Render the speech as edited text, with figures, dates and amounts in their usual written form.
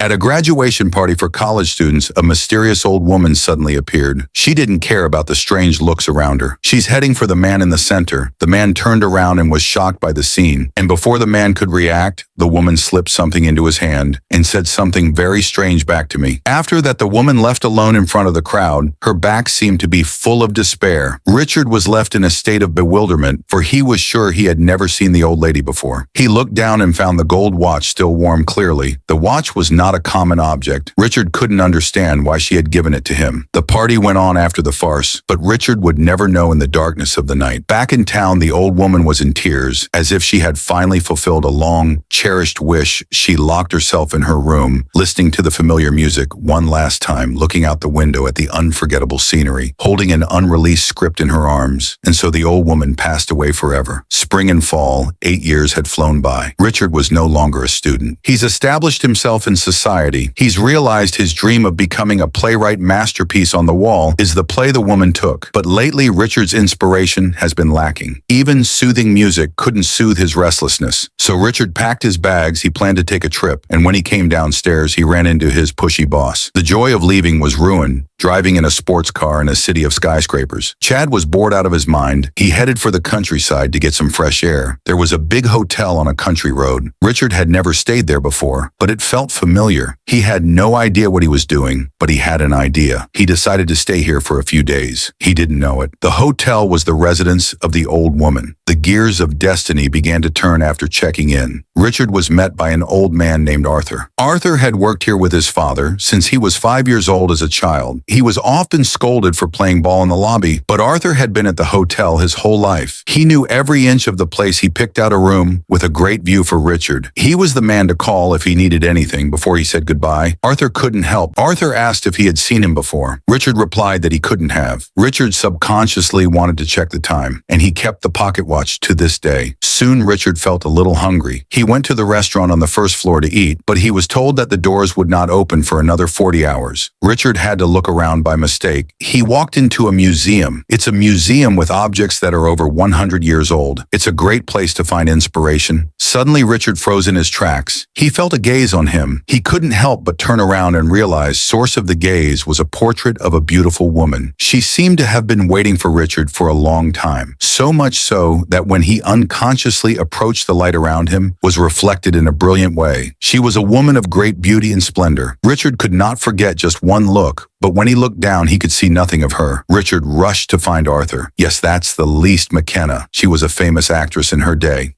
At a graduation party for college students, a mysterious old woman suddenly appeared. She didn't care about the strange looks around her. She's heading for the man in the center. The man turned around and was shocked by the scene. And before the man could react, the woman slipped something into his hand and said something very strange back to me. After that, the woman left alone in front of the crowd. Her back seemed to be full of despair. Richard was left in a state of bewilderment, for he was sure he had never seen the old lady before. He looked down and found the gold watch still warm clearly. The watch was not a common object. Richard couldn't understand why she had given it to him. The party went on after the farce, but Richard would never know in the darkness of the night. Back in town, the old woman was in tears, as if she had finally fulfilled a long, cherished wish. She locked herself in her room, listening to the familiar music one last time, looking out the window at the unforgettable scenery, holding an unreleased script in her arms. And so the old woman passed away forever. Spring and fall, 8 years had flown by. Richard was no longer a student. He's established himself in society. He's realized his dream of becoming a playwright masterpiece on the wall is the play the woman took. But lately, Richard's inspiration has been lacking. Even soothing music couldn't soothe his restlessness. So Richard packed his bags. He planned to take a trip. And when he came downstairs, he ran into his pushy boss. The joy of leaving was ruined, driving in a sports car in a city of skyscrapers. Chad was bored out of his mind. He headed for the countryside to get some fresh air. There was a big hotel on a country road. Richard had never stayed there before, but it felt familiar. He had no idea what he was doing, but he had an idea. He decided to stay here for a few days. He didn't know it. The hotel was the residence of the old woman. The gears of destiny began to turn after checking in. Richard was met by an old man named Arthur. Arthur had worked here with his father since he was 5 years old as a child. He was often scolded for playing ball in the lobby, but Arthur had been at the hotel his whole life. He knew every inch of the place. He picked out a room with a great view for Richard. He was the man to call if he needed anything before he said goodbye. Arthur couldn't help. Arthur asked if he had seen him before. Richard replied that he couldn't have. Richard subconsciously wanted to check the time, and he kept the pocket watch to this day. Soon Richard felt a little hungry. He went to the restaurant on the first floor to eat, but he was told that the doors would not open for another 40 hours. Richard had to look around by mistake. He walked into a museum. It's a museum with objects that are over 100 years old. It's a great place to find inspiration. Suddenly, Richard froze in his tracks. He felt a gaze on him. He couldn't help but turn around and realize source of the gaze was a portrait of a beautiful woman. She seemed to have been waiting for Richard for a long time. So much so that when he unconsciously approached, the light around him was reflected in a brilliant way. She was a woman of great beauty and splendor. Richard could not forget just one look, but when he looked down, he could see nothing of her. Richard rushed to find Arthur. Yes, that's the Least McKenna. She was a famous actress in her day.